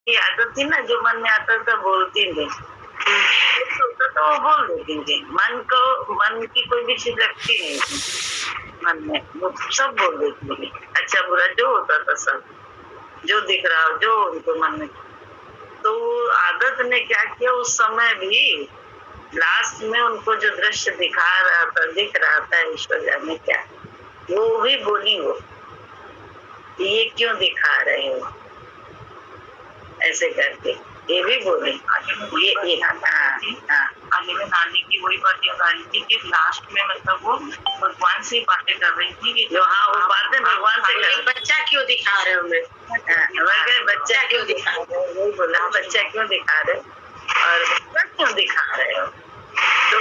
की आदत थी ना, जो मन में आता था बोलती थी, तो वो बोल देती थी। मन की कोई भी चीज रखती नहीं थी मन में, वो सब बोल देती थी, अच्छा बुरा जो होता था सब, जो दिख रहा हो, जो उनको मन में। तो आदत ने क्या किया, उस समय भी लास्ट में उनको जो दृश्य दिख रहा था, ईश्वर जाने क्या, वो भी बोली, वो ये क्यों दिखा रहे हो ऐसे करके, ये भी बोले। ये आगे में नानी की वही बात याद आ रही थी कि लास्ट में मतलब वो भगवान से बातें कर रही थी कि जो वो बातें भगवान से कर, बच्चा क्यों दिखा रहे हो, बच्चा क्यों दिखा रहे हो, वही बोला, बच्चा क्यों दिखा रहे हो और बच्चा क्यों दिखा रहे हो। तो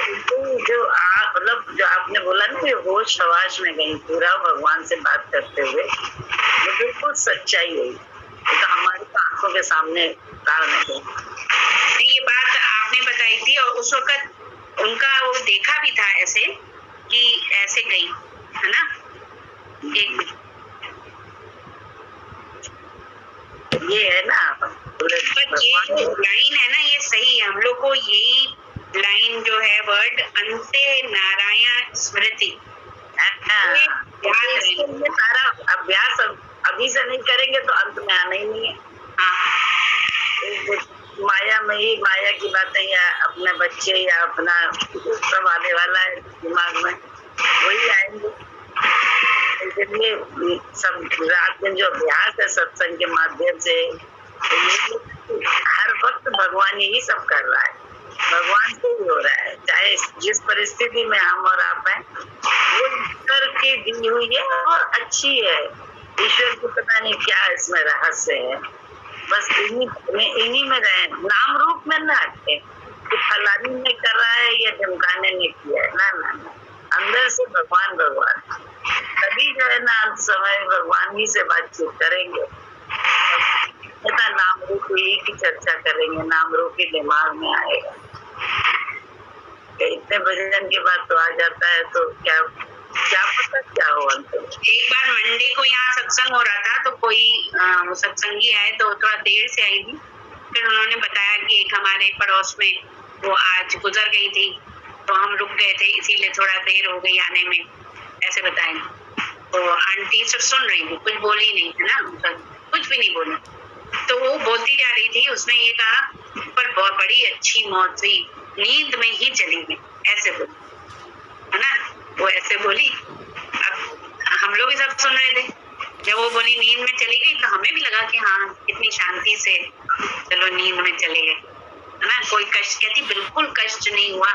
जो आप मतलब जो आपने बोला ना, ये होश हवास में गई पूरा भगवान से बात करते हुए, वो बिल्कुल सच्चाई हुई, तो हमारी आंखों के सामने कारण है। ये बात आपने बताई थी और उस वक्त उनका वो देखा भी था ऐसे कि ऐसे गई है ना। एक ये है ना, पर ये जो लाइन है ना, ये सही है, हम लोग को यही लाइन जो है वर्ड अंते नारायण स्मृति, सारा अभ्यास अभी से नहीं करेंगे तो अंत में आना ही नहीं है। माया में ही माया की बातें या अपने बच्चे या अपना सब आने वाला है दिमाग में, वही आएंगे। इसलिए सब रात में जो अभ्यास है सत्संग के माध्यम से, हर वक्त भगवान यही सब कर रहा है, भगवान से ही हो रहा है, चाहे जिस परिस्थिति में हम और आप हैं, वो ईश्वर की दी हुई है और अच्छी है। ईश्वर को पता नहीं क्या इसमें रहस्य है, बस इन्हीं में रहे, नाम रूप में ना हटे कि फलानी ने कर रहा है या ढमकाने ने किया है, ना, अंदर से भगवान तभी जो है ना अंत समय भगवान ही से बातचीत करेंगे, नाम रूप ही की चर्चा करेंगे, नाम रूप ही दिमाग में आएगा। इतने भजन के बाद तो आ जाता है, तो क्या पता क्या हो अंत में। एक बार मंडे को यहाँ सत्संग हो रहा था, तो कोई सत्संगी आए, तो थोड़ा देर से आई थी, फिर उन्होंने बताया कि एक हमारे पड़ोस में वो आज गुजर गई थी, तो हम रुक गए थे, इसीलिए थोड़ा देर हो गई आने में, ऐसे बताए। तो आंटी सब सुन रही थी, कुछ बोली नहीं है ना, कुछ भी नहीं बोली, तो वो बोलती जा रही थी, उसने ये कहा पर बहुत बड़ी अच्छी मौत हुई, नींद में ही चली गई, ऐसे बोली है ना, वो ऐसे बोली। अब हम लोग भी सब सुन रहे थे, जब वो बोली नींद में चली गई, तो हमें भी लगा कि हाँ कितनी शांति से चलो नींद में चले गए, है ना, कोई कष्ट, कहती बिल्कुल कष्ट नहीं हुआ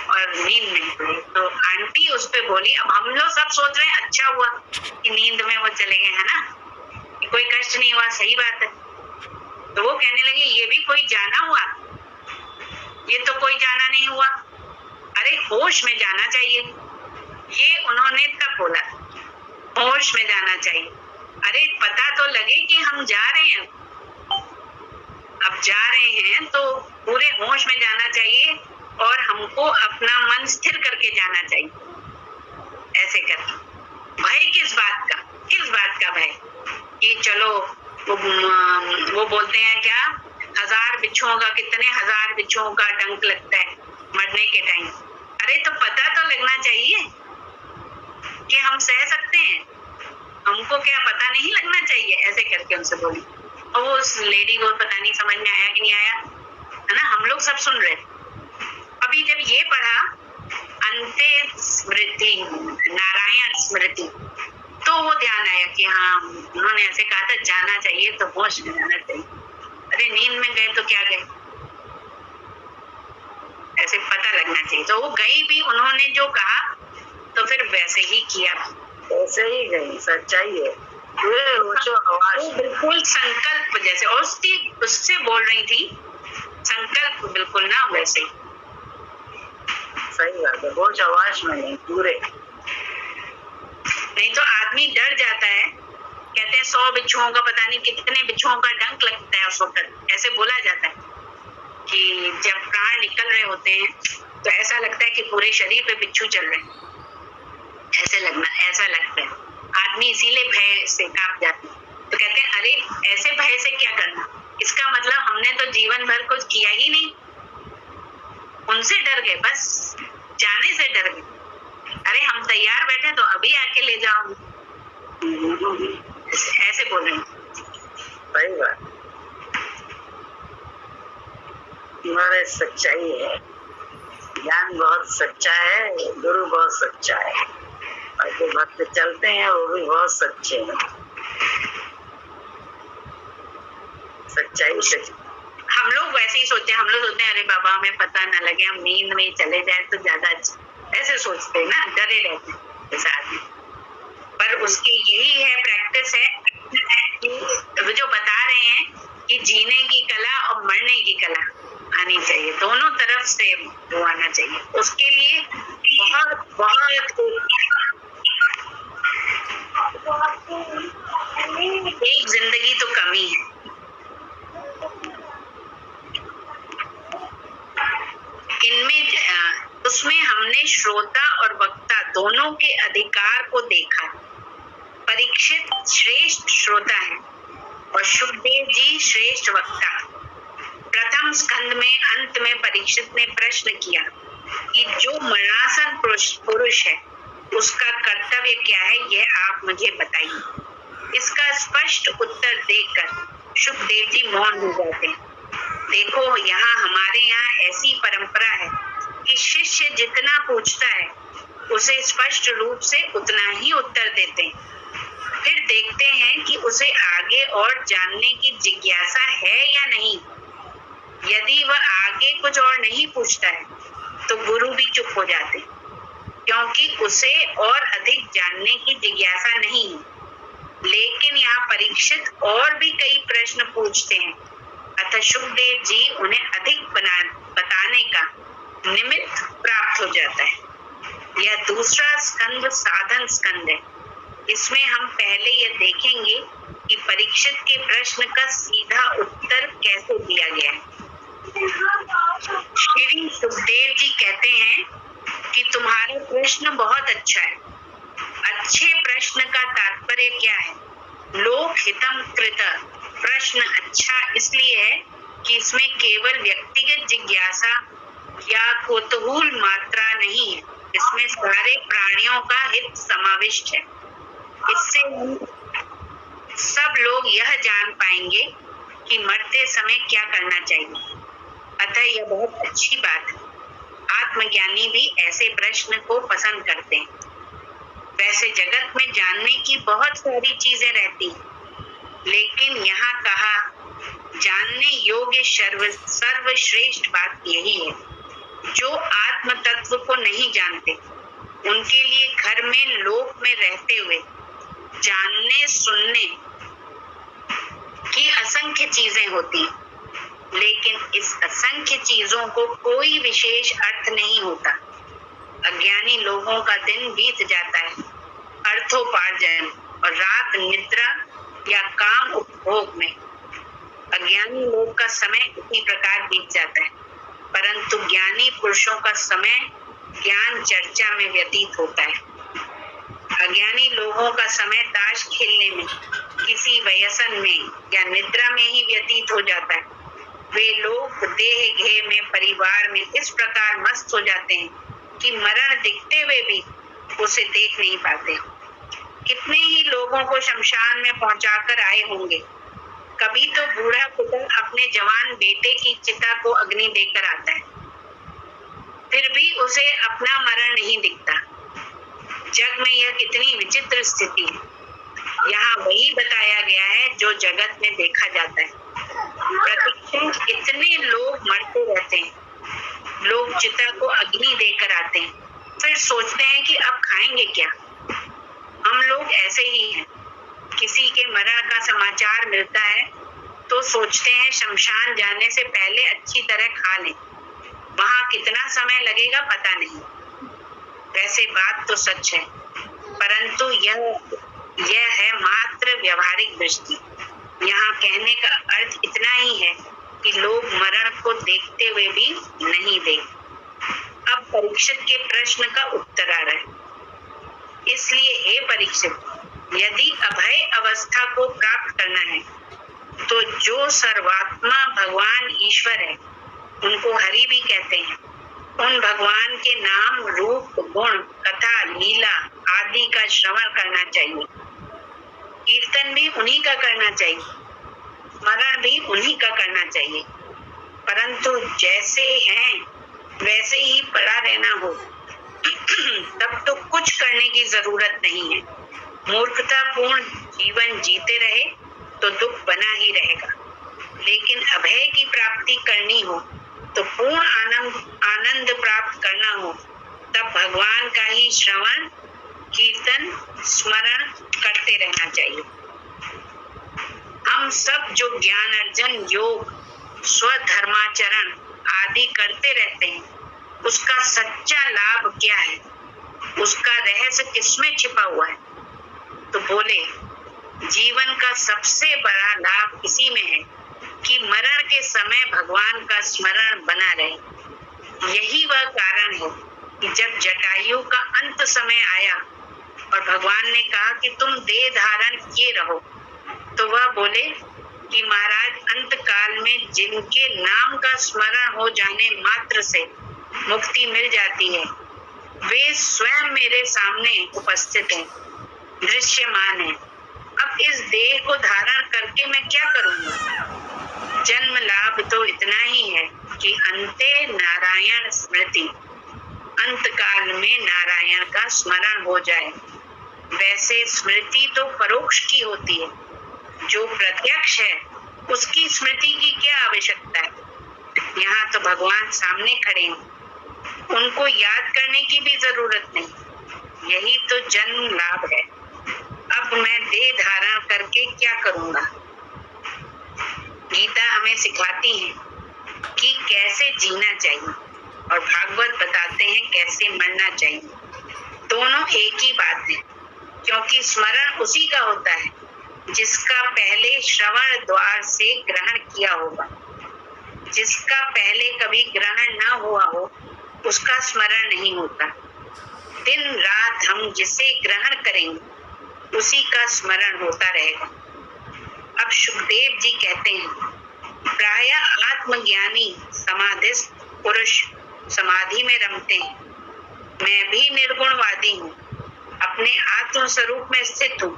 और नींद नहीं हुई। तो आंटी उस पे बोली, अब हम लोग सब सोच रहे हैं अच्छा हुआ कि नींद में वो चले गए, है ना, कोई कष्ट नहीं हुआ, सही बात है। तो वो कहने लगे ये भी कोई जाना हुआ, ये तो कोई जाना नहीं हुआ, अरे होश में जाना चाहिए, ये उन्होंने तब बोला, होश में जाना चाहिए। अरे पता तो लगे कि हम जा रहे हैं, अब जा रहे हैं तो पूरे होश में जाना चाहिए और हमको अपना मन स्थिर करके जाना चाहिए, ऐसे करके। भय किस बात का भय कि चलो वो बोलते हैं क्या, कितने हजार बिच्छुओं का डंक लगता है मरने के टाइम, अरे तो पता तो लगना चाहिए कि हम सह सकते हैं, हमको क्या पता नहीं लगना चाहिए, ऐसे करके उनसे बोली। और वो उस लेडी को पता नहीं समझ में आया कि नहीं आया, है ना, हम लोग सब सुन रहे। अभी जब ये पढ़ा अंते स्मृति नारायण स्मृति, तो वो ध्यान आया कि हाँ उन्होंने ऐसे कहा था जाना चाहिए तो होश में जाना चाहिए, अरे नींद में गए तो क्या गए, ऐसे पता लगना चाहिए। तो वो गई भी, उन्होंने जो कहा तो फिर वैसे ही किया, वैसे ही गई, सच्चाई है, बिल्कुल संकल्प जैसे, और उससे बोल रही थी संकल्प बिल्कुल ना वैसे, सही बात है, होश आवाज में नहीं, पूरे। नहीं तो आदमी डर जाता है, कहते हैं 100 बिच्छुओं का पता नहीं कितने बिच्छुओं का डंक लगता है उस वक्त, ऐसे बोला जाता है कि जब प्राण निकल रहे होते हैं तो ऐसा लगता है कि पूरे शरीर पे बिच्छू चल रहे हैं, ऐसा लगता है, आदमी इसीलिए भय से कांप जाता है। तो कहते हैं अरे ऐसे भय से क्या करना, इसका मतलब हमने तो जीवन भर कुछ किया ही नहीं, उनसे डर गए, बस जाने से डर गए। अरे हम तैयार बैठे तो अभी आके ले जाओ, ऐसे बोल रहे हैं। सही बात, तुम्हारे सच्चाई है, ज्ञान बहुत सच्चा है, गुरु बहुत सच्चा है, और जो भक्त चलते हैं वो भी बहुत सच्चे हैं। सच्चाई सच। हम लोग वैसे ही सोचते हैं, हम लोग सोचते हैं अरे बाबा हमें पता न लगे, हम नींद में चले जाए तो ज्यादा अच्छा, ऐसे सोचते हैं ना, डरे रहते हैं इस आदमी। पर उसकी यही है, प्रैक्टिस है, जो बता रहे हैं कि जीने की कला और मरने की कला आनी चाहिए, दोनों तरफ से वो आना चाहिए। उसके लिए बहुत बहुत एक जिंदगी तो कमी है। इनमें उसमें हमने श्रोता और वक्ता दोनों के अधिकार को देखा। परीक्षित श्रेष्ठ श्रोता है और सुखदेव जी श्रेष्ठ वक्ता। प्रथम स्कंद में अंत में परीक्षित ने प्रश्न किया कि जो मरणासन पुरुष है उसका कर्तव्य क्या है, यह आप मुझे बताइए। इसका स्पष्ट उत्तर देकर सुखदेव जी मौन हो जाते हैं। देखो यहाँ हमारे यहाँ ऐसी परंपरा है कि शिष्य जितना पूछता है उसे स्पष्ट रूप से उतना ही उत्तर देते हैं। फिर देखते हैं कि उसे आगे और जानने की जिज्ञासा है या नहीं। यदि वह आगे कुछ और नहीं पूछता है तो गुरु भी चुप हो जाते, क्योंकि उसे और अधिक जानने की जिज्ञासा नहीं है। लेकिन यहाँ परीक्षित और भी कई प्रश्न पूछते हैं, अतः सुखदेव जी उन्हें अधिक बताने का निमित्त प्राप्त हो जाता है। यह दूसरा स्कंद साधन स्कंद है। इसमें हम पहले यह देखेंगे कि परीक्षित के प्रश्न का सीधा उत्तर कैसे दिया गया है। श्री सुखदेव जी कहते हैं कि तुम्हारा प्रश्न बहुत अच्छा है। अच्छे प्रश्न का तात्पर्य क्या है? लोक हितम कृत। प्रश्न अच्छा इसलिए है कि इसमें केवल व्यक्तिगत जिज्ञासा या कौतूहल मात्रा नहीं है, इसमें सारे प्राणियों का हित समाविष्ट है। इससे सब लोग यह जान पाएंगे कि मरते समय क्या करना चाहिए। अतः यह बहुत अच्छी बात है। आत्मज्ञानी भी ऐसे प्रश्न को पसंद करते हैं। वैसे जगत में जानने की बहुत सारी चीजें रहती हैं, लेकिन यहाँ कहा जानने योग्य सर्वश्रेष्ठ बात यही है। जो आत्म तत्व को नहीं जानते उनके लिए घर में लोक में रहते हुए जानने सुनने की असंख्य चीजें होती, लेकिन इस असंख्य चीजों को कोई विशेष अर्थ नहीं होता। अज्ञानी लोगों का दिन बीत जाता है अर्थोपार्जन और रात निद्रा या काम उपभोग में। अज्ञानी लोग का समय इसी प्रकार बीत जाता है, परंतु ज्ञानी पुरुषों का समय ज्ञान चर्चा में व्यतीत होता है। अज्ञानी लोगों का समय ताश खेलने में, किसी व्यसन में या निद्रा में ही व्यतीत हो जाता है। वे लोग देह घेह में, परिवार में इस प्रकार मस्त हो जाते हैं कि मरण दिखते हुए भी उसे देख नहीं पाते। कितने ही लोगों को शमशान में पहुंचाकर आए होंगे। कभी तो बूढ़ा पुत्र अपने जवान बेटे की चिता को अग्नि देकर आता है, फिर भी उसे अपना मरण नहीं दिखता। जग में यह कितनी विचित्र स्थिति है। यहाँ वही बताया गया है जो जगत में देखा जाता है। प्रतिक्षण इतने लोग मरते रहते हैं। लोग चिता को अग्नि देकर आते हैं, फिर सोचते हैं कि अब खाएंगे क्या। हम लोग ऐसे ही हैं। किसी के मरण का समाचार मिलता है तो सोचते हैं शमशान जाने से पहले अच्छी तरह खा लें। वहां कितना समय लगेगा पता नहीं। वैसे बात तो सच है, परंतु यह है मात्र व्यवहारिक दृष्टि। यहाँ कहने का अर्थ इतना ही है कि लोग मरण को देखते हुए भी नहीं देख। अब परीक्षित के प्रश्न का उत्तर आ रहा है। इसलिए हे परीक्षित, यदि अभय अवस्था को प्राप्त करना है तो जो सर्वात्मा भगवान ईश्वर है, उनको हरि भी कहते हैं, उन भगवान के नाम, रूप, गुण, कथा, लीला आदि का श्रवण करना चाहिए। कीर्तन भी उन्हीं का करना चाहिए, स्मरण भी उन्हीं का करना चाहिए। परंतु जैसे हैं वैसे ही पड़ा रहना हो तब तो कुछ करने की जरूरत नहीं है। मूर्खतापूर्ण जीवन जीते रहे तो दुख बना ही रहेगा। लेकिन अभय की प्राप्ति करनी हो तो पूर्ण आनंद प्राप्त करना हो, तब भगवान का ही श्रवण, कीर्तन, स्मरण करते रहना चाहिए। हम सब जो ज्ञान अर्जन, योग, स्वधर्माचरण आदि करते रहते हैं, उसका सच्चा लाभ क्या है, उसका रहस्य किसमें छिपा हुआ है? तो बोले, जीवन का सबसे बड़ा लाभ इसी में है कि मरण के समय भगवान का स्मरण बना रहे। यही वह कारण है कि जब जटायु का अंत समय आया और भगवान ने कहा कि तुम देह धारण किए रहो, तो वह बोले कि महाराज, अंत काल में जिनके नाम का स्मरण हो जाने मात्र से मुक्ति मिल जाती है, वे स्वयं मेरे सामने उपस्थित हैं, दृश्यमान है। अब इस देह को धारण करके मैं क्या करूंगा? जन्म लाभ तो इतना ही है कि अंते नारायण स्मृति, अंत काल में नारायण का स्मरण हो जाए। वैसे स्मृति तो परोक्ष की होती है, जो प्रत्यक्ष है उसकी स्मृति की क्या आवश्यकता है? यहाँ तो भगवान सामने खड़े हैं, उनको याद करने की भी जरूरत नहीं। यही तो जन्म लाभ है। अब मैं देह धारण करके क्या करूंगा? गीता हमें सिखाती है कि कैसे जीना चाहिए और भागवत बताते हैं कैसे मरना चाहिए। दोनों एक ही बात है, क्योंकि स्मरण उसी का होता है जिसका पहले श्रवण द्वार से ग्रहण किया होगा। जिसका पहले कभी ग्रहण न हुआ हो उसका स्मरण नहीं होता। दिन रात हम जिसे ग्रहण करेंगे उसी का स्मरण होता रहेगा। अब सुखदेव जी कहते हैं, प्राय आत्मज्ञानी समाधिस्थ पुरुष समाधि में रमते हैं। मैं भी निर्गुणवादी हूँ, अपने आत्म स्वरूप में स्थित हूँ,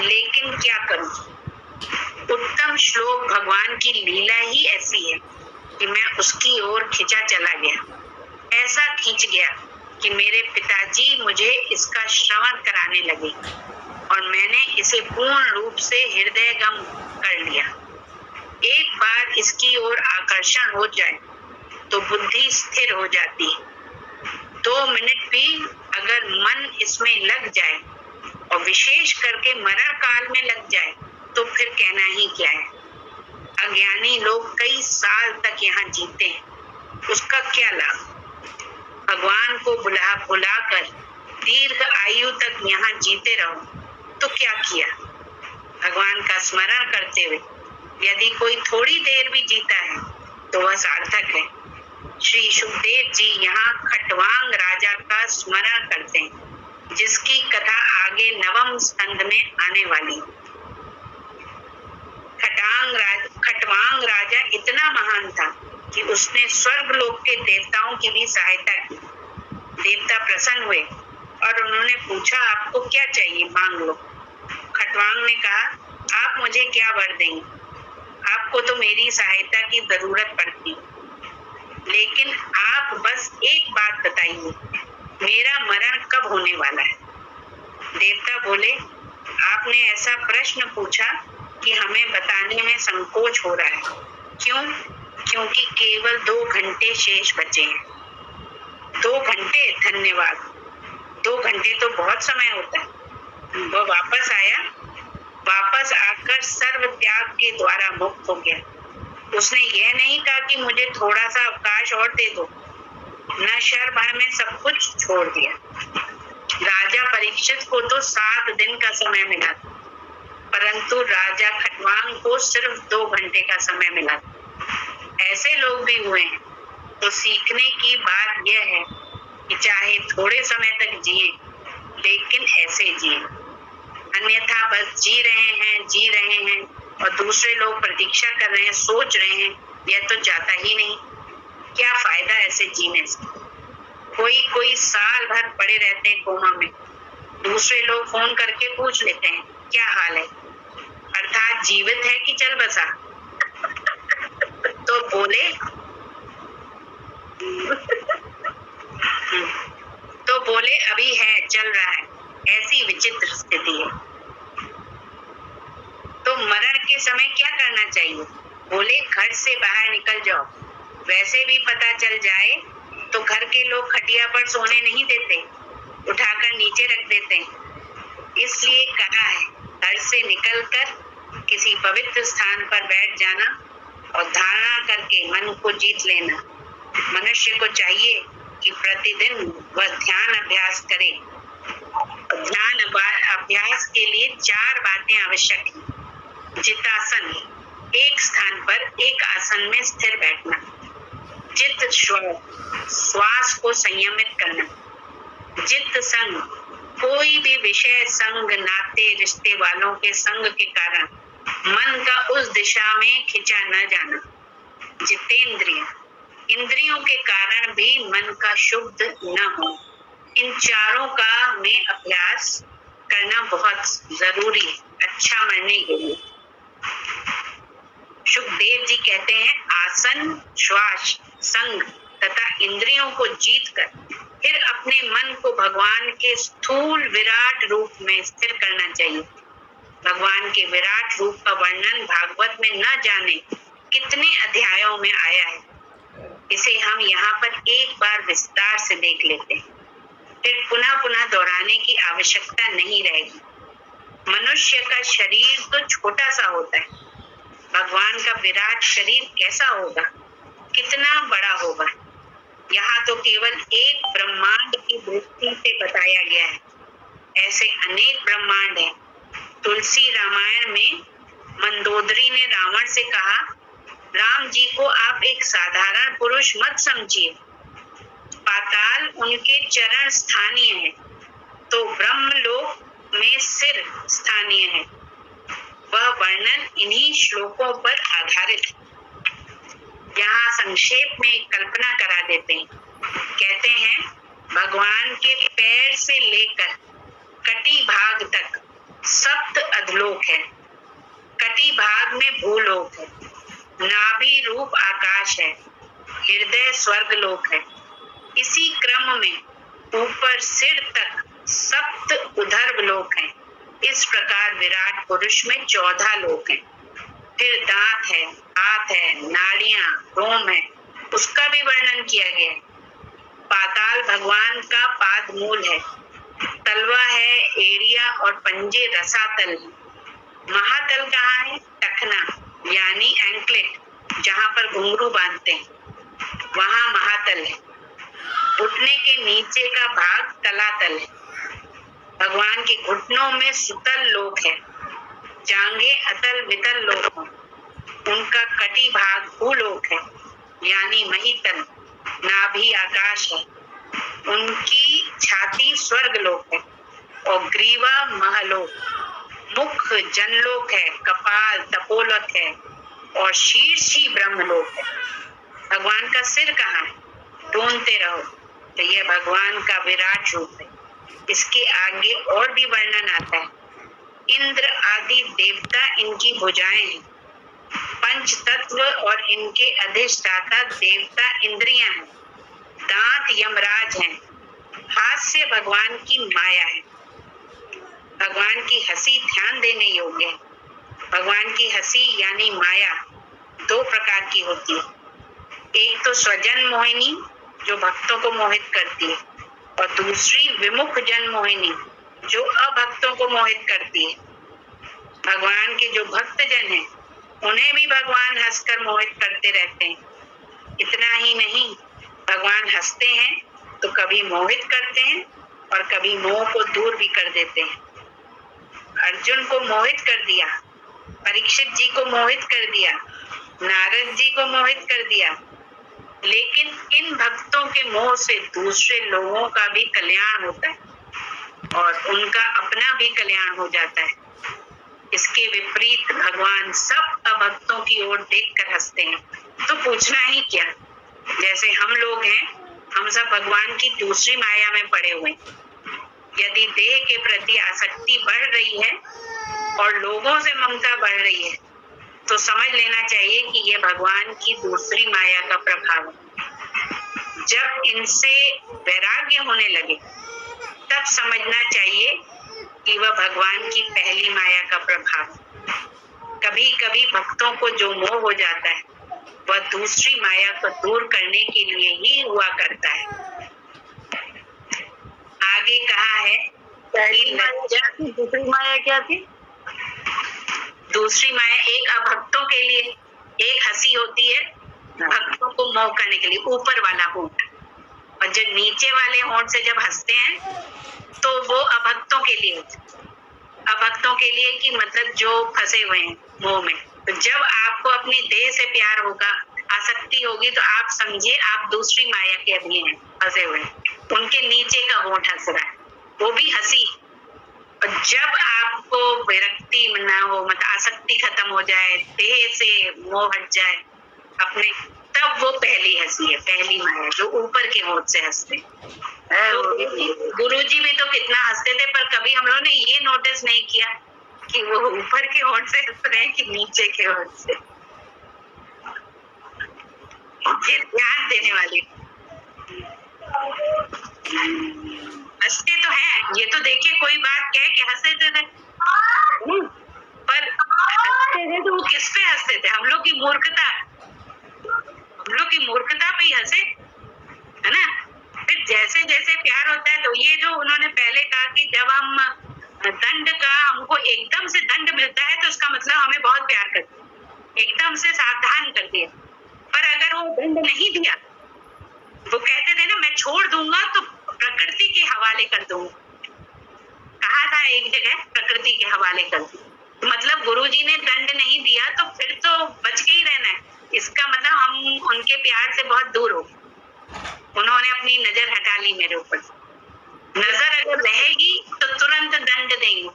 लेकिन क्या करूँ? उत्तम श्लोक भगवान की लीला ही ऐसी है कि मैं उसकी ओर खिंचा चला गया। ऐसा खींच गया कि मेरे पिताजी मुझे इसका श्रवण कराने लगे और मैंने इसे पूर्ण रूप से हृदयगम कर लिया। एक बार इसकी ओर आकर्षण हो जाए तो बुद्धि स्थिर हो जाती है। 2 मिनट भी अगर मन इसमें लग जाए और विशेष करके मरण काल में लग जाए तो फिर कहना ही क्या है। अज्ञानी लोग कई साल तक यहाँ जीते हैं, उसका क्या लाभ? भगवान को बुलाकर दीर्घ आयु तक यहाँ जीते रहो तो क्या किया? भगवान का स्मरण करते हुए यदि कोई थोड़ी देर भी जीता है तो वह सार्थक है। श्री सुखदेव जी यहाँ खटवांग राजा का स्मरण करते हैं, जिसकी कथा आगे 9वें स्कंद में आने वाली। खटवांग राजा इतना महान था कि उसने स्वर्ग लोक के देवताओं की भी सहायता की। देवता प्रसन्न हुए और उन्होंने पूछा, आपको क्या चाहिए, मांग लो। खटवांग ने कहा, आप मुझे क्या वर देंगे? आपको तो मेरी सहायता की जरूरत पड़ती, लेकिन आप बस एक बात बताइए, मेरा मरण कब होने वाला है? देवता बोले, आपने ऐसा प्रश्न पूछा कि हमें बताने में संकोच हो रहा है। क्यों? क्योंकि केवल 2 घंटे शेष बचे हैं। 2 घंटे? धन्यवाद। 2 घंटे तो बहुत समय होता है। वो वापस आया, वापस आकर सर्व त्याग के द्वारा मुक्त हो गया। उसने यह नहीं कहा कि मुझे थोड़ा सा अवकाश और दे दो, न शर भय में सब कुछ छोड़ दिया। राजा परीक्षित को तो 7 दिन का समय मिला, परंतु राजा खटवांग को सिर्फ 2 घंटे का समय मिला। ऐसे लोग भी हुए हैं। तो सीखने की बात यह है कि चाहे थोड़े समय तक जिए, लेकिन ऐसे जिए। अन्यथा बस जी रहे हैं और दूसरे लोग प्रतीक्षा कर रहे हैं, सोच रहे हैं, यह तो जाता ही नहीं। क्या फायदा ऐसे जीने से? कोई साल भर पड़े रहते हैं कोमा में, दूसरे लोग फोन करके पूछ लेते हैं क्या हाल है, अर्थात जीवित है कि चल बसा। तो बोले अभी है, चल रहा है। ऐसी विचित्र स्थिति है। तो मरण के समय क्या करना चाहिए? बोले घर से बाहर निकल जाओ। वैसे भी पता चल जाए तो घर के लोग खटिया पर सोने नहीं देते, उठाकर नीचे रख देते हैं। इसलिए कहा है घर से निकलकर किसी पवित्र स्थान पर बैठ जाना और धारणा करके मन को जीत लेना। मनुष्य को चाहिए कि प्रतिदिन वह ध्यान अभ्यास करे। ध्यान अभ्यास के लिए 4 बातें आवश्यक हैं। चित्तासन, एक स्थान पर एक आसन में स्थिर बैठना। चित्त श्वास को संयमित करना। चित्त संग, कोई भी विषय संग, नाते रिश्ते वालों के संग के कारण मन का उस दिशा में खिंचा न जाना। जितेंद्रिय, इंद्रियों के कारण भी मन का शुद्ध न हो। इन चारों का में अभ्यास करना बहुत जरूरी है अच्छा मरने के लिए। सुखदेव जी कहते हैं आसन, श्वास, संग तथा इंद्रियों को जीतकर फिर अपने मन को भगवान के स्थूल विराट रूप में स्थिर करना चाहिए। भगवान के विराट रूप का वर्णन भागवत में न जाने कितने अध्यायों में आया है। इसे हम यहाँ पर एक बार विस्तार से देख लेते हैं, फिर पुनः दोहराने की आवश्यकता नहीं रहेगी। मनुष्य का शरीर तो छोटा सा होता है, भगवान का विराट शरीर कैसा होगा, कितना बड़ा होगा। यहाँ तो केवल एक ब्रह्मांड की दृष्टि से बताया गया है, ऐसे अनेक ब्रह्मांड हैं। तुलसी रामायण में मंदोदरी ने रावण से कहा, राम जी को आप एक साधारण पुरुष मत समझिए, पाताल उनके चरण स्थानीय है, तो ब्रह्मलोक में सिर स्थानीय है। वह वर्णन इन्हीं श्लोकों पर आधारित है। यहाँ संक्षेप में कल्पना करा देते हैं। कहते हैं भगवान के पैर से लेकर कटी भाग तक सप्त अधलोक है। कटी भाग में भूलोक है, नाभि रूप आकाश है, हृदय स्वर्गलोक है। इसी क्रम में ऊपर सिर तक सप्त उधर्व लोक हैं। इस प्रकार विराट पुरुष में 14 लोक हैं। फिर दांत है, हाथ है, नाड़ियां, रोम है, उसका भी वर्णन किया गया है। पाताल भगवान का पाद मूल है, तलवा है, एड़िया और पंजे रसातल है। महातल कहाँ है? टखना यानी एंकलेट, जहाँ पर घुंघरू बांधते हैं, वहाँ महातल है। घुटने के नीचे का भाग तलातल है। भगवान के घुटनों में सुतल लोक है, जांघे अतल वितल लोक है। उनका कटी भाग भूलोक है यानी महीतल, नाभि आकाश है। उनकी छाती स्वर्ग लोक है और ग्रीवा महलोक, मुख जनलोक है, कपाल तपोलोक है और शीर्ष ही ब्रह्मलोक है। भगवान का सिर कहाँ है? ढूंढते रहो तो यह भगवान का विराट रूप है। इसके आगे और भी वर्णन आता है। इंद्र आदि देवता इनकी भुजाएं हैं, पंच तत्व और इनके अधिष्ठाता देवता इंद्रियां हैं, दांत यमराज हैं, हास्य भगवान की माया है। भगवान की हंसी ध्यान देने योग्य है। भगवान की हंसी यानी माया 2 प्रकार की होती है। एक तो स्वजन मोहिनी जो भक्तों को मोहित करती है, और दूसरी विमुख जन मोहिनी जो अभक्तों को मोहित करती है। भगवान के जो भक्त जन हैं उन्हें भी भगवान हंसकर मोहित करते रहते हैं। इतना ही नहीं, भगवान हंसते हैं तो कभी मोहित करते हैं और कभी मोह को दूर भी कर देते हैं। अर्जुन को मोहित कर दिया, परीक्षित जी को मोहित कर दिया, नारद जी को मोहित कर दिया, लेकिन इन भक्तों के मोह से दूसरे लोगों का भी कल्याण होता है। और उनका अपना भी कल्याण हो जाता है। इसके विपरीत भगवान सब अभक्तों की ओर देखकर हंसते हैं। तो पूछना ही क्या, जैसे हम लोग हैं, हम सब भगवान की दूसरी माया में पड़े हुए हैं। यदि देह के प्रति आसक्ति बढ़ रही है और लोगों से ममता बढ़ रही है, तो समझ लेना चाहिए कि यह भगवान की दूसरी माया का प्रभाव है। जब इनसे वैराग्य होने लगे, तब समझना चाहिए कि वह भगवान की पहली माया का प्रभाव है। कभी कभी भक्तों को जो मोह हो जाता है, वह दूसरी माया को दूर करने के लिए ही हुआ करता है। आगे कहा है पहली माया क्या थी, दूसरी माया क्या थी? दूसरी माया एक अभक्तों के लिए, एक हंसी होती है भक्तों को मोह करने के लिए, ऊपर वाला होंठ, और जो नीचे वाले होंठ से जब हंसते हैं तो वो अभक्तों के लिए, अभक्तों के लिए कि मतलब जो फंसे हुए हैं मोह में। तो जब आपको अपनी देह से प्यार होगा, आसक्ति होगी, तो आप समझिए आप दूसरी माया के अधीन हैं, फंसे हुए हैं। उनके नीचे का होंठ हंस रहा है, वो भी हंसी। और जब आपको विरक्ति ना हो, मतलब आसक्ति खत्म हो जाए, देह से मोह हट जाए अपने, तब वो पहली हंसी है, पहली माया, जो ऊपर के होंठ से हंसते। तो गुरुजी भी तो कितना हंसते थे, पर कभी हम लोगों ने ये नोटिस नहीं किया कि वो ऊपर के होंठ से हंस रहे हैं कि नीचे के होंठ से। ये ध्यान देने वाली। हंसते तो हैं, ये तो देखिए कोई बात कह के हंसते थे, पर हंसते थे तो वो किस पे हंसते थे? हम लोग की मूर्खता, हम लोग की मूर्खता पे ही हंसे, है ना। फिर जैसे जैसे प्यार होता है, तो ये जो उन्होंने पहले कहा कि जब हम दंड का, हमको एकदम से दंड मिलता है तो इसका मतलब हमें बहुत प्यार करते हैं, एकदम से सावधान कर दिया। पर अगर वो दंड नहीं दिया, वो कहते थे ना मैं छोड़ दूंगा तो प्रकृति के हवाले कर दूंगा, कहा था एक जगह प्रकृति के हवाले कर दूंगा। मतलब गुरुजी ने दंड नहीं दिया तो फिर तो बच के ही रहना है, इसका मतलब हम उनके प्यार से बहुत दूर हो। उन्होंने अपनी नजर हटा ली मेरे ऊपर। नजर अगर रहेगी तो तुरंत दंड देंगे।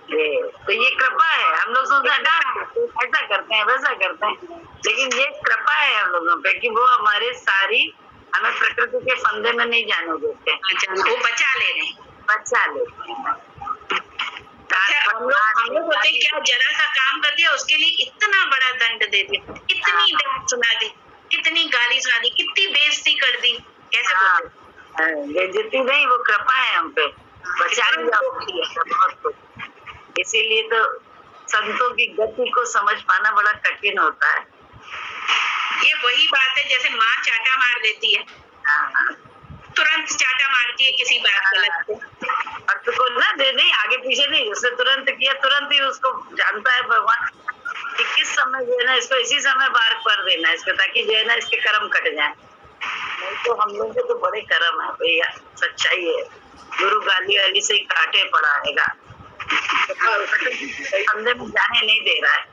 तो ये कृपा है। हम लोग सोचते हैं ऐसा करते हैं, वैसा करते हैं, लेकिन ये कृपा है हम लोगों पे कि वो हमारे सारी, हमें प्रकृति के फंदे में नहीं जाने देते हैं। अच्छा, वो बचा ले रहे, बचा लेते हैं। हम लोग होते क्या, जरा सा काम कर दिया उसके लिए इतना बड़ा दंड दे दिया, कितनी डांट सुना दी, कितनी गाली सुना दी, कितनी बेइज्जती कर दी, कैसे बोलते? बेइज्जती नहीं, वो कृपा है हम पे, बचा लिया बहुत कुछ। इसीलिए तो संतों की गति को समझ पाना बड़ा कठिन होता है। ये वही बात है, जैसे माँ चाटा मार देती है, तुरंत चाटा मारती है किसी बात गलत को, भक्त को ना दे नहीं, आगे पीछे नहीं, उसने तुरंत किया, तुरंत ही उसको जानता है भगवान कि किस समय जो है ना इसको इसी समय बार कर देना है इसको, ताकि जो है ना इसके कर्म कट जाए। नहीं तो हम लोग के तो बड़े कर्म है भैया, सच्चाई है। गुरु गाली वाली से काटे पड़ा रहेगा, फंदे में जाने नहीं दे रहा है।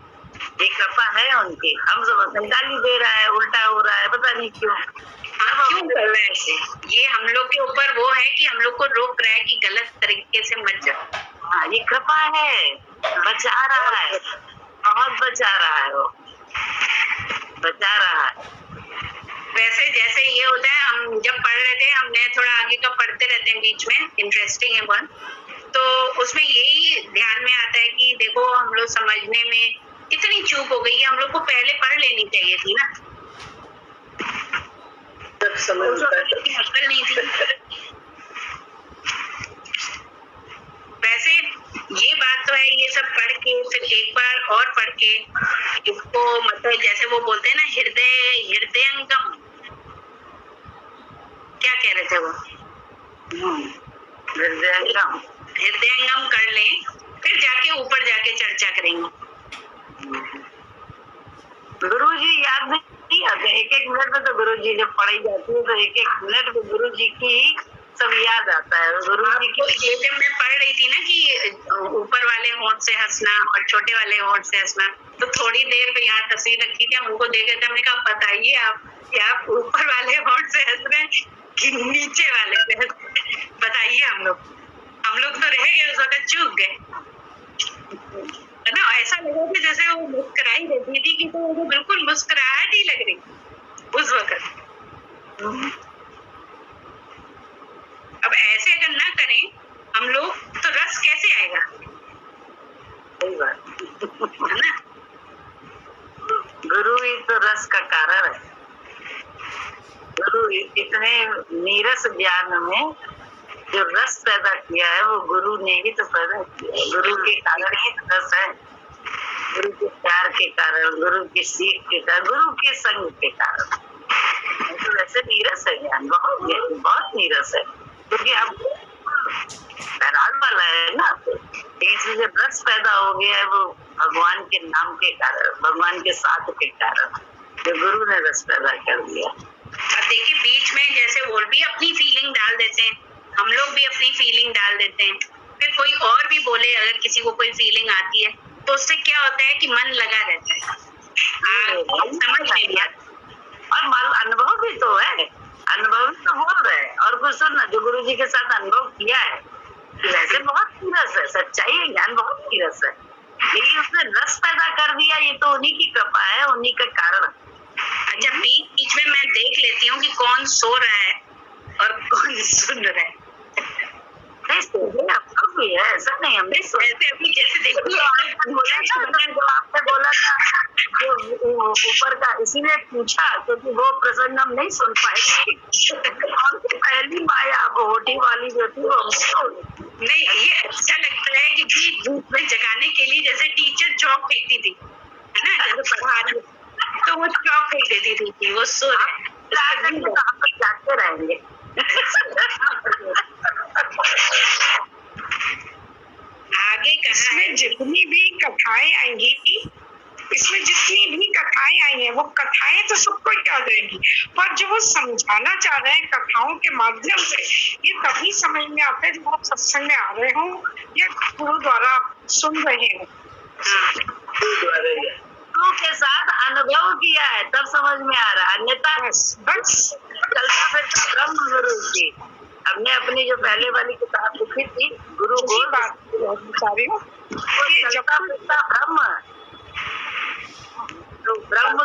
ये कृपा है उनकी, हम सब गाली दे रहा है, उल्टा हो रहा है, पता नहीं क्यों क्यों कर रहे हैं ऐसे। ये हम लोग के ऊपर वो है कि हम लोग को रोक रहा है कि गलत तरीके से मत जाओ। हाँ, ये कृपा है, बचा रहा है, बहुत बचा रहा है, वो बचा रहा है। वैसे जैसे ये होता है, हम जब पढ़ रहे थे, हमने थोड़ा आगे का पढ़ते रहते हैं बीच में, इंटरेस्टिंग है बहुत, तो उसमें यही ध्यान में आता है कि देखो हम लोग समझने में इतनी चूक हो गई है, हम लोग को पहले पढ़ लेनी चाहिए थी ना, अक्ल नहीं थी। वैसे ये बात तो है, ये सब पढ़ के फिर एक बार और पढ़ के इसको, मतलब जैसे वो बोलते हैं ना, हृदयंगम, क्या कह रहे थे वो, हृदयंगम कर लें, फिर जाके ऊपर जाके चर्चा करेंगे। गुरु जी याद नहीं आते, एक एक मिनट में तो गुरु जी जब पढ़ाई जाती है तो एक एक मिनट में गुरु जी की सब याद आता है। गुरु जी को ये जब मैं पढ़ रही थी ना कि ऊपर वाले होंठ से हंसना और छोटे वाले होंठ से हंसना, तो थोड़ी देर में यहाँ तस्वीर रखी थी, हम उनको देखे थे, हमने कहा बताइए आप क्या आप ऊपर वाले होंठ से हंस रहे हैं कि नीचे वाले से, बताइए। हम हम लोग तो रह गए, उस वक्त चूक गए, है ना। ऐसा लगा कि जैसे वो मुस्कुराई रहती थी कि तो वो बिल्कुल मुस्कुराहट ही लग रही उस वक्त। अब ऐसे अगर ना करें हम लोग तो रस कैसे आएगा, सही बात है ना। गुरु ही तो रस का कारण है। गुरु इतने नीरस ज्ञान में जो रस पैदा किया है वो गुरु ने ही तो पैदा किया है। गुरु के कारण ही तो रस है। गुरु के प्यार के कारण, गुरु की सीख के कारण, गुरु के संग के कारण। तो वैसे नीरस है ज्ञान, बहुत नीरस है, क्योंकि अब पैराज वाला है ना। इसमें जब रस पैदा हो गया है वो भगवान के नाम के कारण, भगवान के साथ के कारण, जो गुरु ने रस पैदा कर दिया। अब देखिए बीच में जैसे वो भी अपनी फीलिंग डाल देते हैं, हम लोग भी अपनी फीलिंग डाल देते हैं, फिर कोई और भी बोले, अगर किसी को कोई फीलिंग आती है तो उससे क्या होता है कि मन लगा रहता है, समझ नहीं भी आता। और अनुभव भी तो है, अनुभव तो बोल रहे हैं। और कुछ सुनना, जो गुरु जी के साथ अनुभव किया है वैसे बहुत नीरस है, सच्चाई है, ज्ञान बहुत नीरस है, लेकिन उसने रस पैदा कर दिया, ये तो उन्हीं की कृपा है, उन्हीं का कारण। अच्छा बीच में मैं देख लेती हूँ कि कौन सो रहा है और कौन सुन रहा है। आपको भी है ऐसा नहीं, हमने अभी जैसे देखो आपने बोला था जो ऊपर का, इसीलिए पूछा क्योंकि वो प्रसंग हम नहीं सुन पाए। पहली माया वो होटी वाली जो थी वो नहीं, ये अच्छा लगता है कि बीच धूप में जगाने के लिए जैसे टीचर चौक फेंकती थी, है ना, जैसे पढ़ा रही तो वो चौक फेंक देती थी कि वो सो रहे, जागते रहेंगे। आगे इसमें जितनी भी कथाएं आएंगी, इसमें जितनी भी कथाएं आई हैं वो कथाएं तो सबको याद रहेंगी, पर जो वो समझाना चाह रहे हैं कथाओं के माध्यम से, ये तभी समझ में आता है जब आप सत्संग में आ रहे हो या गुरु द्वारा सुन रहे हो। गुरु के साथ अनुभव किया है तब समझ में आ रहा है, अन्यथा बस चलता फिरता ब्रह्म गुरु जी। हमने अपनी जो पहले वाली किताब लिखी थी गुरु को, बात बता रही हूँ कि जब चलता फिरता ब्रह्म, तो ब्रह्म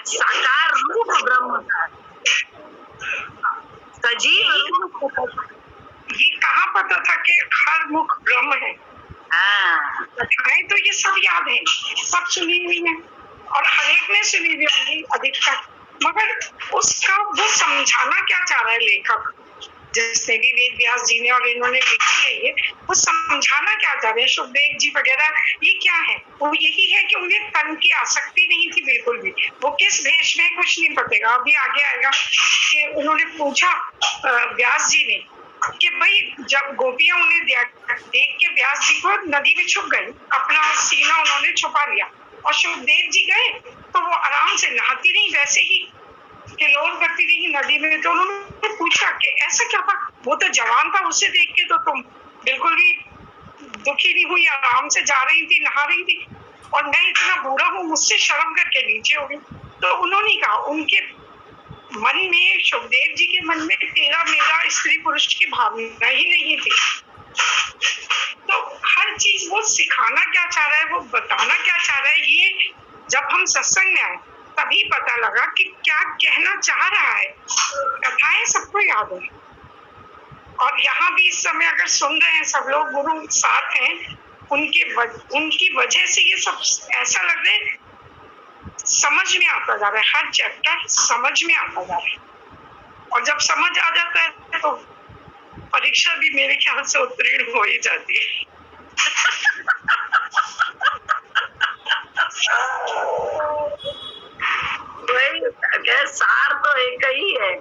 साकार रूप ब्रह्म था, सजीव रूप। ये कहाँ पता था कि हर मुख ब्रह्म है। हाँ, कथाएं तो ये सब याद है, सब सुनी हुई है और हर एक ने सुनी हुई होंगी अधिकतर, मगर उसका वो समझाना क्या चाह रहा है लेखक, जिसने भी वेद व्यास जी ने और इन्होंने लिखी है ये, वो समझाना क्या चाह रहे हैं, सुखदेव जी वगैरह, ये क्या है, वो यही है कि उन्हें तन की आसक्ति नहीं थी बिल्कुल भी, वो किस भेष में कुछ नहीं पतेगा। अभी आगे आएगा कि उन्होंने पूछा व्यास जी ने कि भाई जब गोपियां उन्हें देख के व्यास जी को नदी में छुप गई, अपना सीना उन्होंने छुपा लिया, और सुखदेव जी गए तो वो आराम से नहाती रही, वैसे ही किलोर करती रही नदी में। तो उन्होंने पूछा कि ऐसा क्या था, वो तो जवान था, उसे देख के तो तुम बिल्कुल भी दुखी नहीं हुई, आराम से जा रही थी, नहा रही थी, और मैं इतना बुरा हूँ, मुझसे शर्म करके नीचे हो गई। तो उन्होंने कहा उनके मन में, सुखदेव जी के मन में तेरा मेरा स्त्री पुरुष की भावना ही नहीं थी। तो हर चीज वो सिखाना क्या चाह रहा है, वो बताना क्या चाह रहा है, ये जब हम सत्संग में आए तभी पता लगा कि क्या कहना चाह रहा है। कथाएं सबको याद है, और यहाँ भी इस समय अगर सुन रहे हैं सब लोग, गुरु साथ हैं, उनकी वजह से ये सब ऐसा लग रहा है, समझ में आता जा रहा है, हर चैप्टर समझ में आता जा रहा है, और जब समझ आ जाता है तो परीक्षा भी मेरे ख्याल से उत्तीर्ण हो ही जाती है। वही सार तो एक ही है,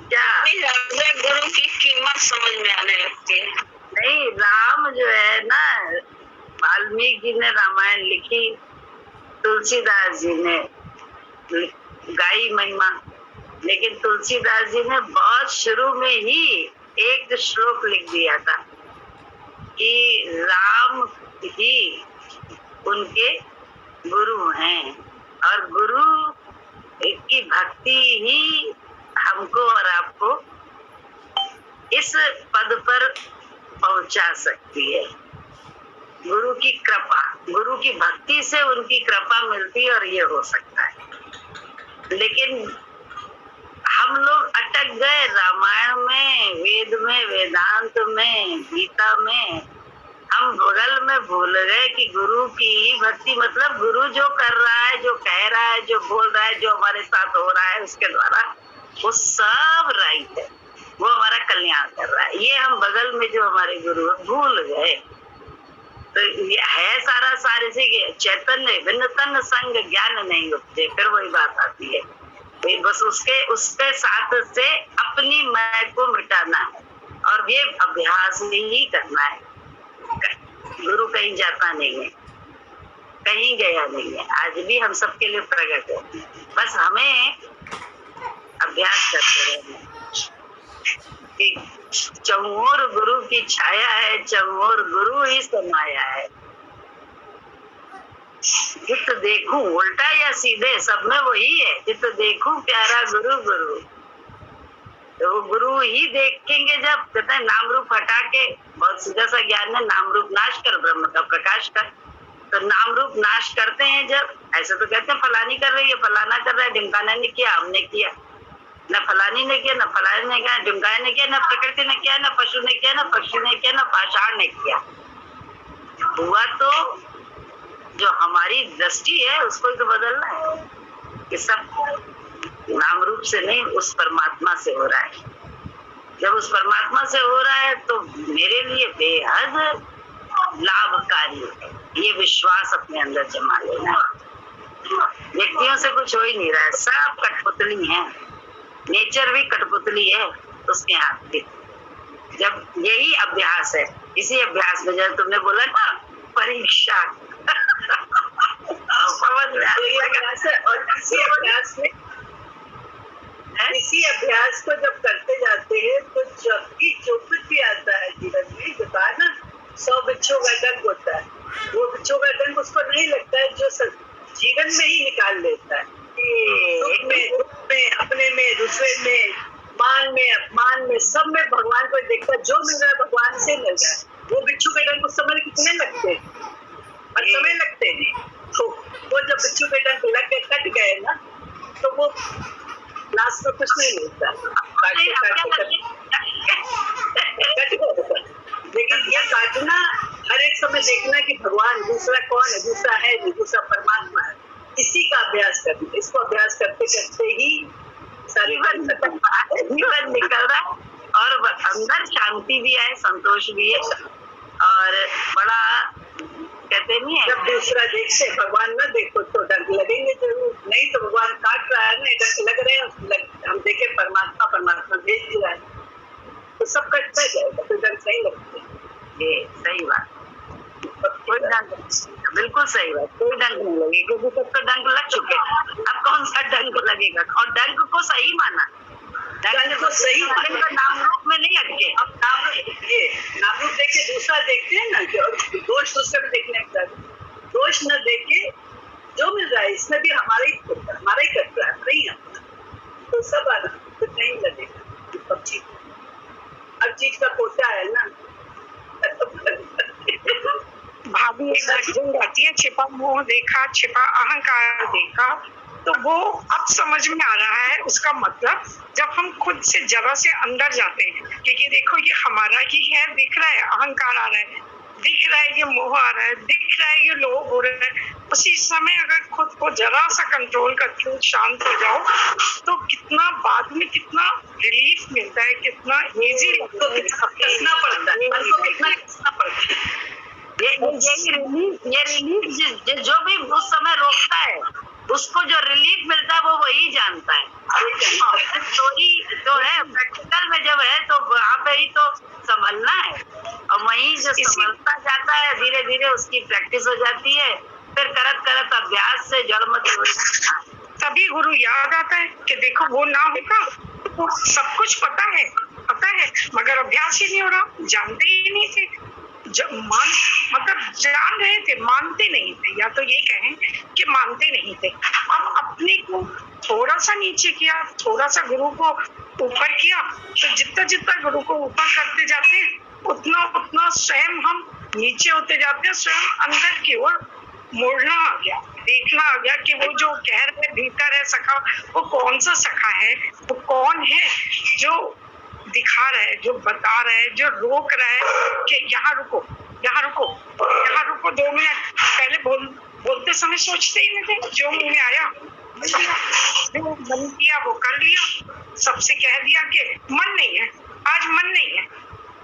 क्या गुरु की कीमत समझ में आने लगती है। नहीं, राम जो है ना, वाल्मीकि जी ने रामायण लिखी, तुलसीदास जी ने गाई महिमा, लेकिन तुलसीदास जी ने बहुत शुरू में ही एक श्लोक लिख दिया था कि राम ही उनके गुरु हैं, और गुरु की भक्ति ही हम हमको और आपको इस पद पर पहुंचा सकती है। गुरु की कृपा, गुरु की भक्ति से उनकी कृपा मिलती है और ये हो सकता है। लेकिन हम लोग अटक गए रामायण में, वेद में, वेदांत में, गीता में। हम बगल में भूल गए कि गुरु की भक्ति मतलब गुरु जो कर रहा है, जो कह रहा है, जो बोल रहा है, जो हमारे साथ हो रहा है उसके द्वारा, वो सब राइट है, वो हमारा कल्याण कर रहा है। ये हम बगल में जो हमारे गुरु भूल गए। तो ये है सारा सारे से चैतन्य भिन्न तन संग ज्ञान नहीं उपजे, फिर वही बात आती है। बस उसके साथ से अपनी मैं को मिटाना है और ये अभ्यास ही करना है। गुरु कहीं जाता नहीं है, कहीं गया नहीं है, आज भी हम सबके लिए प्रकट है। बस हमें अभ्यास करते रहना कि चहुओर गुरु की छाया है, चहुओर गुरु ही समाया है। जित देखूं उल्टा या सीधे सब में वही है, जित देखूं प्यारा गुरु गुरु। तो वो गुरु ही देखेंगे जब कहते हैं नाम रूप हटा के, बहुत सीधा सा ज्ञान है, नाम रूप नाश कर ब्रह्म का प्रकाश कर। तो नाम रूप नाश करते हैं जब, ऐसे तो कहते हैं फलानी कर रही है, फलाना कर रहा है, ढिमकाना ने किया, हमने किया, न फलानी ने किया, न फलाने ने किया, ढिमकाने ने किया, न प्रकृति ने किया, न पशु ने किया, न पक्षी ने किया, न पाषाण ने किया। हुआ तो जो हमारी दृष्टि है उसको तो बदलना है कि सब नाम रूप से नहीं, उस परमात्मा से हो रहा है। जब उस परमात्मा से हो रहा है तो मेरे लिए बेहद लाभकारी है। ये विश्वास अपने अंदर जमा लेना है। व्यक्तियों से कुछ हो ही नहीं रहा है, सब कठपुतली है, नेचर भी कठपुतली है उसके हाथ की। जब यही अभ्यास है, इसी अभ्यास में जब तुमने बोला ना परीक्षा समझ में और इसी अभ्यास को जब करते जाते हैं तो जब भी जो कुछ भी आता है जीवन में, जो कहा ना 100 बिच्छों का डंक होता है, वो बिच्छों का डंक उसको नहीं लगता है जो जीवन में ही निकाल लेता है। सुख में, दुख में, अपने में, दूसरे में, मान में, अपमान में, सब में भगवान को देखता है। जो मिल रहा है भगवान से मिल रहा है। वो बिच्छू के डंक उस समय कितने लगते हैं और समय लगते नहीं। तो वो जब बिच्छू के डंक लग के कट गए ना तो वो लास्ट में कुछ नहीं मिलता। लेकिन ये काटना, हर एक समय देखना कि भगवान दूसरा कौन है, दूसरा है नहीं, दूसरा परमात्मा है, इसी का अभ्यास करना। इसको अभ्यास करते करते ही जीवन निकल रहा है और अंदर शांति भी है, संतोष भी है और बड़ा कहते नहीं है। जब दूसरा देखते भगवान न देखो तो डंक लगेंगे जरूर, नहीं तो भगवान काट रहा है ना, डंक लग रहे हैं, हम देखे परमात्मा भेज रहा है तो सब कटता जाएगा, तो डंक सही लगते हैं। ये सही बात, कोई डंक, बिल्कुल सही बात, कोई डंक नहीं लगेगा क्योंकि तब तो डंक लग चुके। अब कौन सा डंक लगेगा? और डंक को सही माना, डंक को सही माना, नाम रूप में नहीं अटके। अब नाम रूप देख के दूसरा देखते हैं ना, दोष दूसरे में देखने लगता है। दोष न देख के जो मिल रहा है इसमें भी हमारा ही करता है, नहीं अपना, तो सब आना तो नहीं लगेगा। पक्षी हर चीज का कोटा है ना। भाभी एक भजन गाती है, छिपा मोह देखा, छिपा अहंकार देखा, तो वो अब समझ में आ रहा है उसका मतलब। जब हम खुद से जरा से अंदर जाते हैं कि ये देखो ये हमारा ही है, दिख रहा है अहंकार आ रहा है, दिख रहा है ये मोह आ रहा है, दिख रहा है ये लोभ हो रहा है, उसी समय अगर खुद को जरा सा कंट्रोल करके शांत हो जाओ तो कितना बाद में कितना रिलीफ मिलता है, कितना इजी लगता है, कसना पड़ता है, मन को कितना कसना पड़ता है। ये रिलीफ जो भी उस समय रोकता है उसको जो रिलीफ मिलता है वो वही जानता है। स्टोरी जो है प्रैक्टिकल में जब है तो वहाँ पे ही तो संभलना है और वहीं जो संभलता जाता है धीरे धीरे उसकी प्रैक्टिस हो जाती है। फिर करत करत अभ्यास से जड़ मत हो जाता है। तभी गुरु याद आता है कि देखो वो ना होगा तो सब कुछ पता है मगर अभ्यास ही नहीं हो रहा, जानते ही नहीं थे, मतलब जान रहे थे मानते नहीं थे, या तो ये कहें कि मानते नहीं थे। अब अपने को थोड़ा सा नीचे किया, थोड़ा सा गुरु को ऊपर किया, तो जितना जितना गुरु को ऊपर करते जाते हैं उतना उतना स्वयं हम नीचे होते जाते हैं। स्वयं अंदर की ओर मोड़ना आ गया, देखना आ गया कि वो जो कह रहे भीतर है सखा, वो कौन सा सखा है, वो कौन है जो दिखा रहा है, जो बता रहा है, जो रोक रहा है कि यहाँ रुको, यहाँ रुको, यहाँ रुको 2 मिनट। पहले बोलते समय सोचते ही नहीं थे, जो मुंह में आया जो मन किया वो कर लिया। सबसे कह दिया कि मन नहीं है, आज मन नहीं है।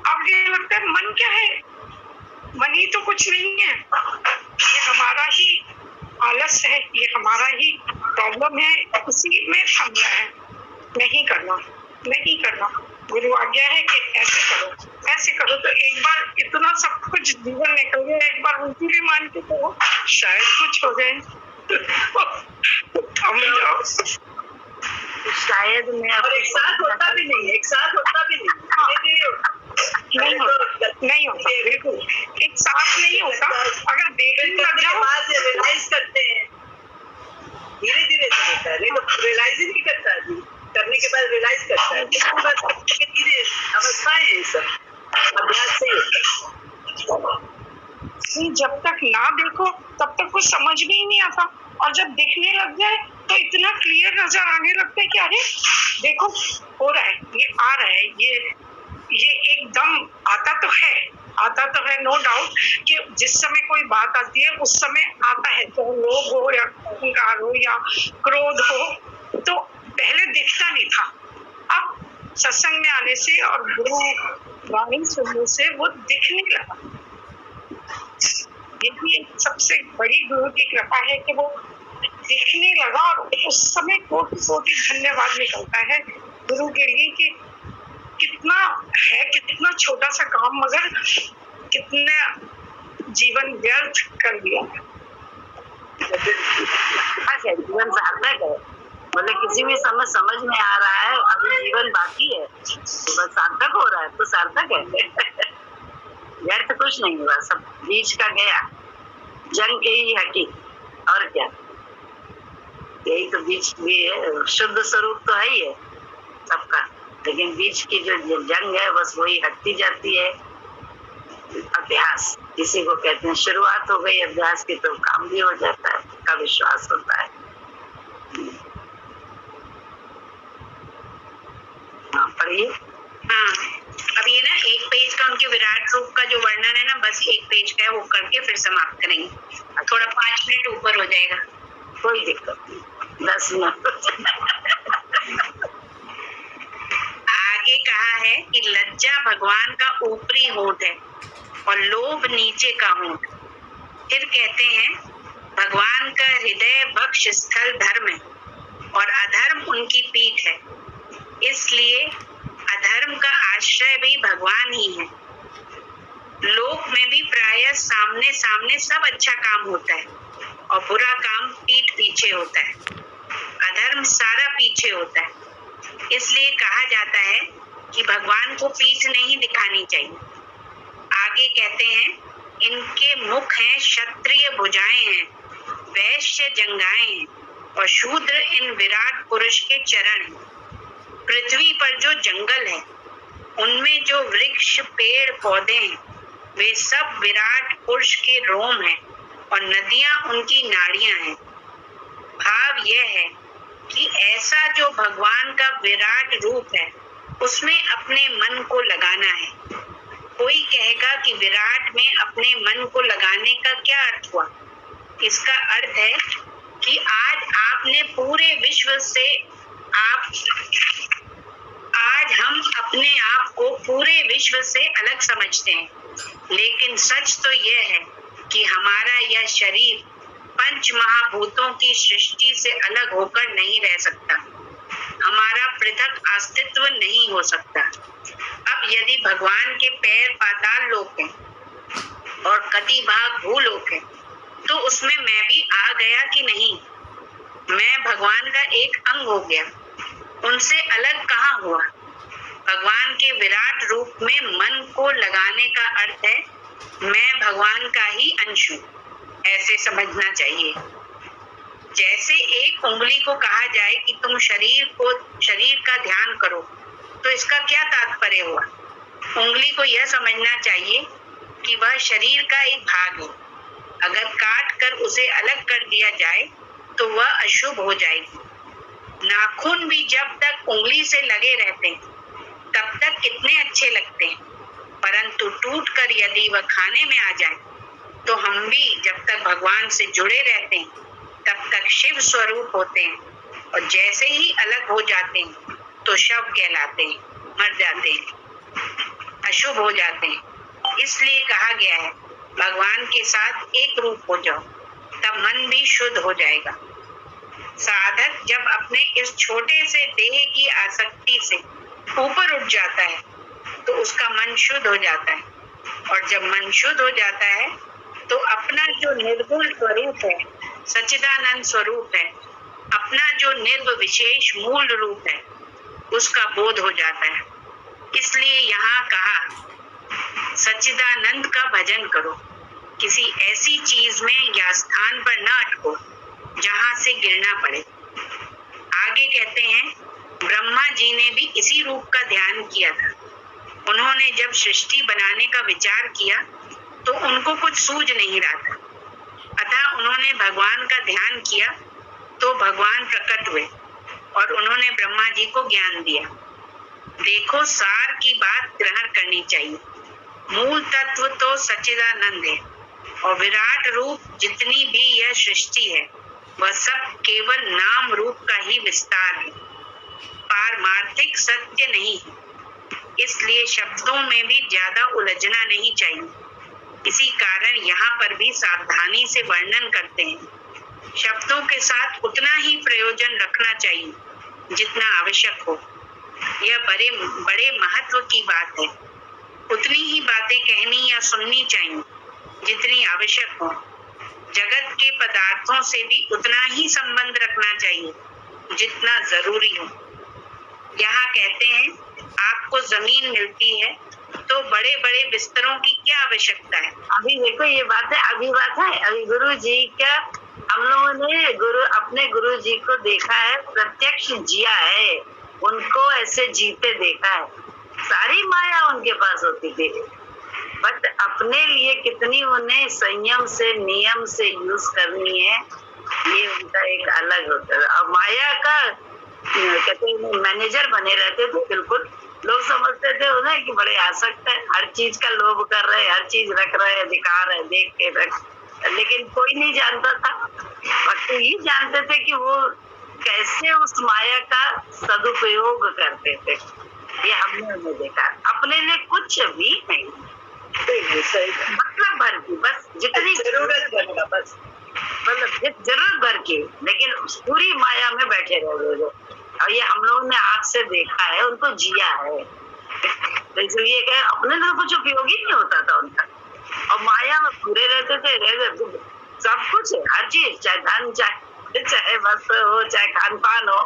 अब ये लगता है मन क्या है, मन ही तो कुछ नहीं है, ये हमारा ही आलस है, ये हमारा ही प्रॉब्लम है, इसी में थमना है। नहीं करना, नहीं करना। गुरु आज्ञा है कि ऐसे करो, ऐसे करो। तो एक बार इतना सब कुछ जीवन निकल गया, एक बार उनकी भी मान के तो शायद कुछ हो जाए। थम जाओ। शायद मैं और एक साथ होता भी नहीं, एक साथ होता भी नहीं, नहीं होता, नहीं होता, बिल्कुल एक साथ नहीं होता। अगर देखने लग जाओ रियलाइज करते हैं, धीरे धीरे से होता है, नहीं तो रियलाइज ही नहीं करता है। करने के बाद रियलाइज करता है, धीरे अवस्थाएं हैं सब, अभ्यास से होता है। जब तक ना देखो तब तक कुछ समझ में ही नहीं आता, और जब दिखने लग जाए तो इतना क्लियर नजर आने लगता है कि अरे देखो हो रहा है, ये आ रहा है, ये एकदम आता तो है नो डाउट कि जिस समय कोई बात आती है उस समय आता है, तो लोभ हो या अहंकार हो या क्रोध हो, तो पहले दिखता नहीं था। अब सत्संग में आने से और गुरु वाणी सुनने से वो दिखने लगा। ये भी सबसे बड़ी गुरु की कृपा है कि वो दिखने लगा, और उस समय कोटि धन्यवाद निकलता है गुरु के लिए कि कितना है, कितना छोटा सा काम मगर कितना जीवन व्यर्थ कर दिया। जीवन सार्थक है, मतलब किसी भी समय समझ में आ रहा है अभी जीवन बाकी है, तो बस सार्थक हो रहा है तो सार्थक है। व्यर्थ कुछ नहीं हुआ, सब बीच का गया, जंग के ही हटी, और क्या। यही तो बीच भी है, शुद्ध स्वरूप तो है ही है सबका, लेकिन बीच की जो जंग है बस वही हटती जाती है। अभ्यास किसी को कहते हैं, शुरुआत हो गई अभ्यास की तो काम भी हो जाता है, का विश्वास होता है। हाँ पढ़िए। हाँ, अब ये ना एक पेज का उनके विराट रूप का जो वर्णन है ना, बस एक पेज का है, वो करके फिर समाप्त करेंगे। थोड़ा 5 मिनट ऊपर हो जाएगा, कोई दिक्कत नहीं, 10 मिनट। आगे कहा है कि लज्जा भगवान का ऊपरी होंठ है और लोभ नीचे का होंठ। फिर कहते हैं भगवान का हृदय वक्ष स्थल धर्म है और अधर्म उनकी पीठ है, इसलिए अधर्म का आश्रय भी भगवान ही है। लोक में भी प्रायः सामने सामने सब अच्छा काम होता है और बुरा काम पीठ पीछे होता है, अधर्म सारा पीछे होता है। इसलिए कहा जाता है कि भगवान को पीठ नहीं दिखानी चाहिए। आगे कहते हैं इनके मुख हैं, क्षत्रिय भुजाएं हैं, वैश्य जंघाएं हैं और शूद्र इन विराट पुरुष के चरण हैं। पृथ्वी पर जो जंगल है उनमें जो वृक्ष पेड़ पौधे हैं वे सब विराट पुरुष के रोम हैं और नदियां उनकी नाड़ियां हैं। भाव यह है कि ऐसा जो भगवान का विराट रूप है उसमें अपने मन को लगाना है। कोई कहेगा कि विराट में अपने मन को लगाने का क्या अर्थ हुआ? इसका अर्थ है कि आज आपने पूरे विश्व से आज हम अपने आप को पूरे विश्व से अलग समझते हैं, लेकिन सच तो यह है कि हमारा यह शरीर पंच महाभूतों की सृष्टि से अलग होकर नहीं रह सकता, हमारा पृथक अस्तित्व नहीं हो सकता। अब यदि भगवान के पैर पाताल लोक हैं और कति भाग भूलोक है, तो उसमें मैं भी आ गया कि नहीं? मैं भगवान का एक अंग हो गया, उनसे अलग कहाँ हुआ? भगवान के विराट रूप में मन को लगाने का अर्थ है मैं भगवान का ही अंश हूँ, ऐसे समझना चाहिए। जैसे एक उंगली को कहा जाए कि तुम शरीर का ध्यान करो, तो इसका क्या तात्पर्य हुआ? उंगली को यह समझना चाहिए कि वह शरीर का एक भाग है। अगर काट कर उसे अलग कर दिया जाए तो वह अशुभ हो जाएगी। नाखून भी जब तक उंगली से लगे रहते हैं तब तक कितने अच्छे लगते हैं, परंतु टूटकर यदि वह खाने में आ जाए तो हम भी जब तक भगवान से जुड़े रहते हैं तब तक शिव स्वरूप होते हैं, और जैसे ही अलग हो जाते हैं तो शव कहलाते हैं, मर जाते हैं, अशुभ हो जाते हैं। इसलिए कहा गया है भगवान के साथ एक रूप हो जाओ, तब मन भी शुद्ध हो जाएगा। साधक जब अपने इस छोटे से देह की आसक्ति से ऊपर उठ जाता है तो उसका मन शुद्ध हो जाता है, और जब मन शुद्ध हो जाता है तो अपना जो निर्गुण स्वरूप है, सच्चिदानंद स्वरूप है, अपना जो निर्विशेष मूल रूप है, उसका बोध हो जाता है। इसलिए यहाँ कहा सच्चिदानंद का भजन करो, किसी ऐसी चीज में या स्थान पर न अटको जहाँ से गिरना पड़े। आगे कहते हैं ब्रह्मा जी ने भी इसी रूप का ध्यान किया था। उन्होंने जब सृष्टि बनाने का विचार किया तो उनको कुछ सूझ नहीं रहा था, अतः उन्होंने भगवान का ध्यान किया तो भगवान प्रकट हुए और उन्होंने ब्रह्मा जी को ज्ञान दिया। देखो, सार की बात ग्रहण करनी चाहिए। मूल तत्व तो सच्चिदानंद है, और विराट रूप जितनी भी यह सृष्टि है वह सब केवल नाम रूप का ही विस्तार है, पारमार्थिक सत्य नहीं है। इसलिए शब्दों में भी ज्यादा उलझना नहीं चाहिए। इसी कारण यहाँ पर भी सावधानी से वर्णन करते हैं। शब्दों के साथ उतना ही प्रयोजन रखना चाहिए जितना आवश्यक हो। यह बड़े महत्व की बात है। उतनी ही बातें कहनी या सुननी चाहिए जितनी आवश्यक हो। जगत के पदार्थों से भी उतना ही संबंध रखना चाहिए जितना जरूरी हो। यहाँ कहते हैं आपको जमीन मिलती है तो बड़े बड़े बिस्तरों की क्या आवश्यकता है। अभी देखो ये बात है, अभी गुरु जी का हम लोगों ने अपने गुरु जी को देखा है, प्रत्यक्ष जिया है, उनको ऐसे जीते देखा है। सारी माया उनके पास होती थी, बट अपने लिए कितनी उन्हें संयम से नियम से यूज करनी है, ये उनका एक अलग होता है। और माया का कहते हैं मैनेजर बने रहते थे। बिल्कुल लोग समझते थे उन्हें कि बड़े आसक्त है, हर चीज का लोभ कर रहे, हर चीज रख रहे, दिखा रहे, देख के रख, लेकिन कोई नहीं जानता था। भक्त ही जानते थे कि वो कैसे उस माया का सदुपयोग करते थे। ये हमने उन्हें देखा। अपने लिए कुछ भी नहीं, मतलब भर की, बस जितनी जरूरत भर का, बस मतलब जरूरत भर की, लेकिन पूरी माया में बैठे रहे लोग। और ये हम लोगों ने आँख से देखा है, उनको जिया है। तो इसलिए क्या अपने लिए कुछ उपयोगी नहीं होता था उनका, और माया में पूरे रहते थे। सब कुछ है, हर चीज, चाहे धन, चाहे वस्त्र हो, चाहे खान पान हो,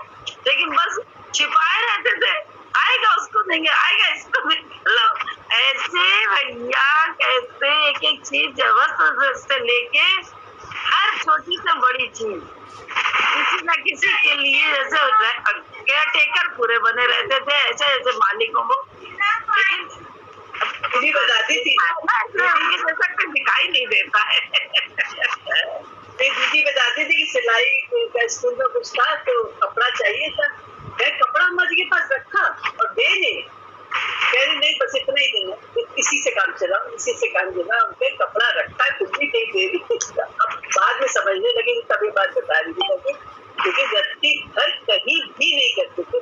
लेकिन बस छिपाए रहते थे। आएगा उसको देंगे, आएगा इसको देंगे। लो ऐसे भैया कैसे एक एक चीज वस्त्र से लेके हर छोटी से बड़ी चीज किसी न किसी के लिए, जैसे केयर टेकर पूरे बने रहते थे, ऐसे ऐसे मालिकों को। लेकिन दीदी बताती थी, उनके जैसा कोई दिखाई नहीं देता है। दीदी बताती थी कि सिलाई का स्कूल में कुछ था तो कपड़ा चाहिए था। मैं कपड़ा अम्मा जी के पास रखा और दे नहीं, कह रही नहीं बस इतना ही देना, इसी से काम चला, इसी से काम चला। उनके कपड़ा रखा है, कुछ भी नहीं दे रही। अब बाद में समझने लगी तभी बात बता रही थी, क्योंकि व्यक्ति घर कहीं भी नहीं करते थे,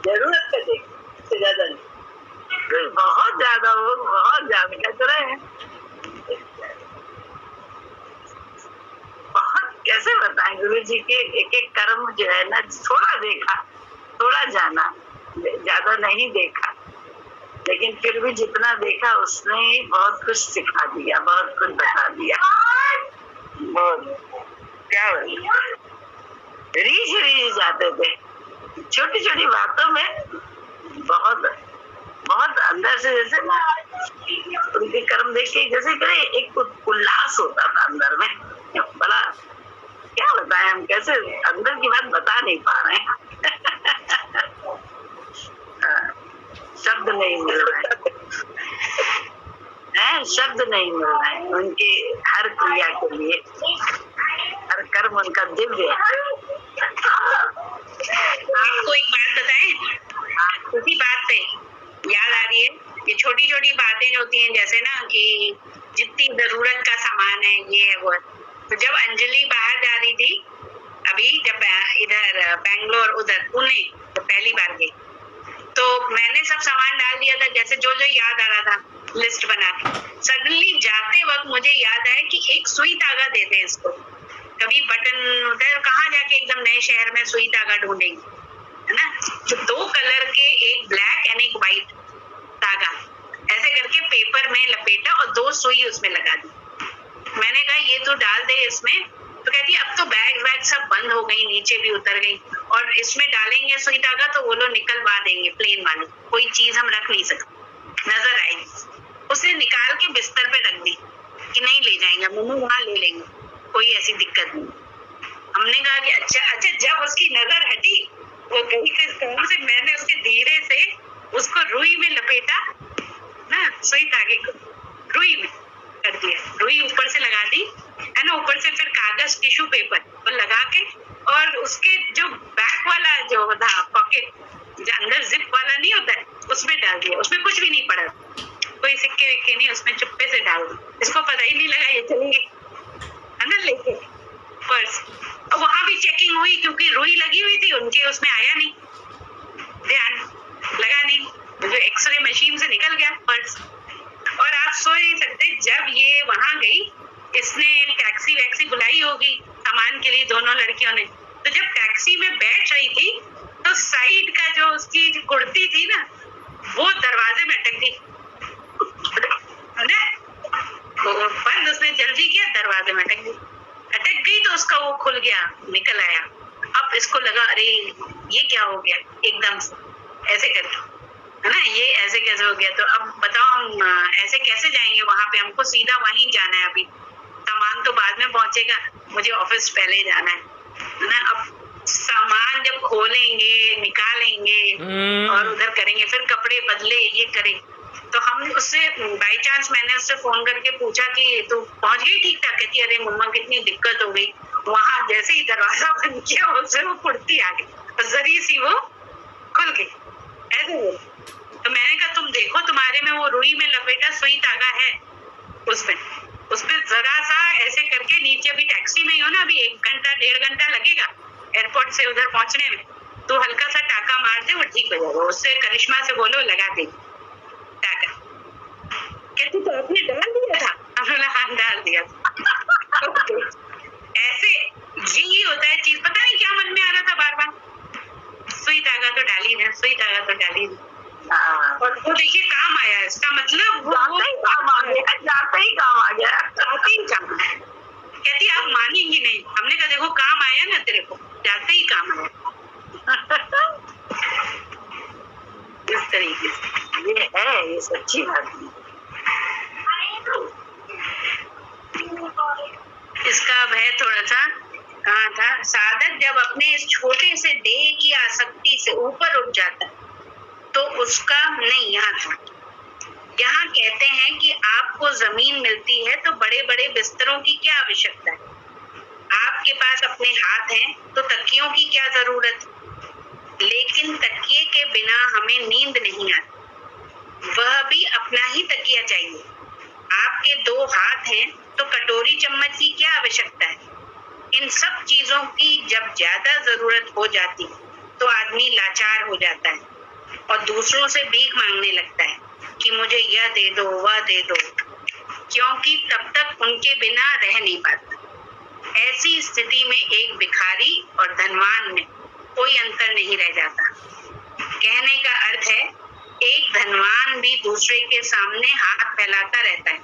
जरूरत का देख, इससे ज्यादा नहीं। बहुत ज्यादा, वो बहुत ज्यादा कहते रहे हैं। बहुत कैसे बताएं गुरु जी के एक एक कर्म जो है ना, थोड़ा देखा, थोड़ा जाना, ज्यादा नहीं देखा, लेकिन फिर भी जितना देखा उसने ही बहुत कुछ सिखा दिया, बहुत कुछ बता दिया। बहुत क्या रीझ जाते थे छोटी छोटी बातों में, बहुत बहुत अंदर से, जैसे ना उनके कर्म देख के जैसे करे एक उल्लास होता था अंदर में। बड़ा क्या बताएं हम, कैसे अंदर की बात बता नहीं पा रहे हैं। शब्द नहीं मिल रहा है, शब्द नहीं मिल रहा है उनके हर क्रिया के लिए, हर कर्म उनका दिव्य है। आपको एक बात बताएं, उसी बात पे याद आ रही है कि छोटी छोटी बातें जो होती हैं, जैसे ना कि जितनी जरूरत का सामान है ये है वो है। तो जब अंजलि बाहर जा रही थी अभी, जब इधर बैंगलोर उधर पुणे तो पहली बार गई, तो मैंने सब सामान डाल दिया था, जैसे जो जो याद आ रहा था लिस्ट बना के। सडनली जाते वक्त मुझे याद आया कि एक सुई धागा देते हैं इसको, कभी बटन उधर कहाँ जाके एकदम नए शहर में सुई धागा ढूंढेंगे, है ना। तो 2 कलर के, एक ब्लैक एंड एक व्हाइट धागा ऐसे करके पेपर में लपेटा और 2 सुई उसमें लगा दी। मैंने कहा ये तो डाल दे इसमें, तो कहती अब तो बैग वैग सब बंद हो गई, नीचे भी उतर गई, और इसमें डालेंगे सुई धागा तो वो लोग निकलवा देंगे प्लेन वाले, कोई चीज हम रख नहीं सकते। नजर आई, उसे निकाल के बिस्तर पे रख दी कि नहीं ले जाएंगे मम्मी, वहां ले लेंगे, कोई ऐसी दिक्कत नहीं। हमने कहा कि अच्छा। जब उसकी नजर हटी वो गई किस तरह से, मैंने उसके धीरे से उसको रुई में लपेटा ना, सुई धागे को रुई में कर दिया, रुई ऊपर से लगा दी है ना, ऊपर से फिर कागज टिश्यू पेपर वो लगा के, और उसके जो बैक वाला जो था पॉकेट, जो अंदर जिप वाला नहीं होता है, उसमें डाल दिया। उसमें कुछ भी नहीं पड़ा, कोई सिक्के विक्के नहीं, उसमें चुप्पे से डाल दिया, इसको पता ही नहीं लगा ये चलेंगे, है ना, लेके पर्स। और वहां भी चेकिंग हुई क्योंकि रुई लगी हुई थी उनके, उसमें आया नहीं, ध्यान लगा नहीं, जो एक्सरे मशीन से निकल गया पर्स। और आप सोच नहीं सकते, जब ये वहां गई, इसने टैक्सी वैक्सी बुलाई होगी सामान के लिए दोनों लड़कियों ने, तो जब टैक्सी में बैठ रही थी तो साइड का जो उसकी कुर्ती थी ना, वो दरवाजे में अटक गई, है ना, तो बंद उसने जल्दी किया, दरवाजे में अटक गई तो उसका वो खुल गया, निकल आया। अब इसको लगा अरे ये क्या हो गया एकदम से, ऐसे करके, है ना, ये ऐसे कैसे हो गया। तो अब बताओ हम ऐसे कैसे जाएंगे वहां पे, हमको सीधा वहीं जाना है, अभी सामान तो बाद में पहुंचेगा, मुझे ऑफिस पहले जाना है ना। अब सामान जब खोलेंगे, निकालेंगे और उधर करेंगे, फिर कपड़े बदले, ये करें, तो हम उससे बाई चांस मैंने उससे फोन करके पूछा कि तू पहुंच गई ठीक ठाक? कहती अरे मम्मा कितनी दिक्कत हो गई, वहां जैसे ही दरवाजा बंद किया उससे वो कुर्ती आ गई, जरी सी वो खुल गई ऐसे बोल। तो मैंने कहा तुम देखो तुम्हारे में वो रुई में लपेटा सुई धागा है, उसमें जरा सा ऐसे करके, नीचे अभी टैक्सी में ही हो ना, अभी 1 घंटा 1.5 घंटा लगेगा एयरपोर्ट से उधर पहुंचने में, तो हल्का सा टाका मार दे वो ठीक हो जाएगा। उससे करिश्मा से बोलो लगा दे टाका। कहती तो आपने डाल दिया था? हमने हाँ डाल दिया था। ऐसे यही होता है चीज, पता नहीं क्या मन में आ रहा था बार बार, सुई धागा तो डाली ना, सुई धागा तो डाली ना। और वो देखिए काम आया, इसका मतलब वो काम आ गया, जाते ही काम आ गया, जाते ही काम। कहती आप मानेंगी नहीं, हमने कहा देखो काम आया ना तेरे को, जाते ही काम आया। इस तरीके से ये है, ये सच्ची बात है। इसका वह थोड़ा सा कहा था, साधक जब अपने इस छोटे से देह की आसक्ति से ऊपर उठ जाता है तो उसका नहीं, यहाँ कहते हैं कि आपको जमीन मिलती है तो बड़े बड़े बिस्तरों की क्या आवश्यकता है, आपके पास अपने हाथ हैं तो तकियों की क्या जरूरत, लेकिन तकिए के बिना हमें नींद नहीं आती, वह भी अपना ही तकिया चाहिए। आपके 2 हाथ हैं तो कटोरी चम्मच की क्या आवश्यकता है। इन सब चीजों की जब ज्यादा जरूरत हो जाती तो आदमी लाचार हो जाता है और दूसरों से भीख मांगने लगता है कि मुझे यह दे दो, वह दे दो, क्योंकि तब तक उनके बिना रह नहीं पाता। ऐसी स्थिति में एक भिखारी और धनवान में कोई अंतर नहीं रह जाता। कहने का अर्थ है एक धनवान भी दूसरे के सामने हाथ फैलाता रहता है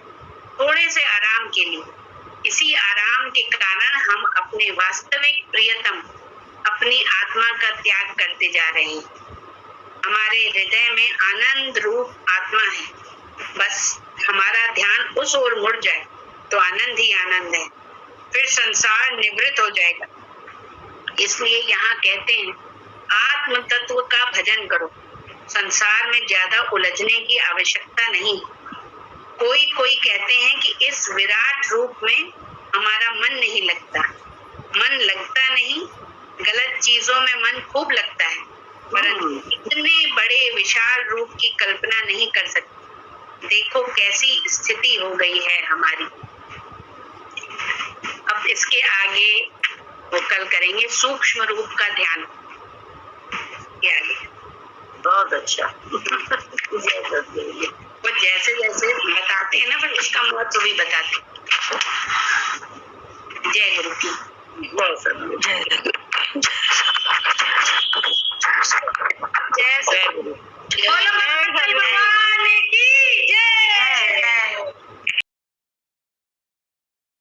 थोड़े से आराम के लिए। इसी आराम के कारण हम अपने वास्तविक प्रियतम, अपनी आत्मा का त्याग करते जा रहे हैं। हमारे हृदय में आनंद रूप आत्मा है, बस हमारा ध्यान उस ओर मुड़ जाए तो आनंद ही आनंद है, फिर संसार निवृत्त हो जाएगा। इसलिए यहाँ कहते हैं आत्म तत्व का भजन करो, संसार में ज्यादा उलझने की आवश्यकता नहीं। कोई कोई कहते हैं कि इस विराट रूप में हमारा मन नहीं लगता। मन लगता नहीं, गलत चीजों में मन खूब लगता है, परंतु इतने बड़े विशाल रूप की कल्पना नहीं कर सकते। देखो कैसी स्थिति हो गई है हमारी। अब इसके आगे वो कल करेंगे सूक्ष्म रूप का ध्यान। ये आगे बहुत अच्छा। वो जैसे जैसे बताते हैं ना, फिर उसका महत्व भी बताते हैं। जय गुरु की। बहुत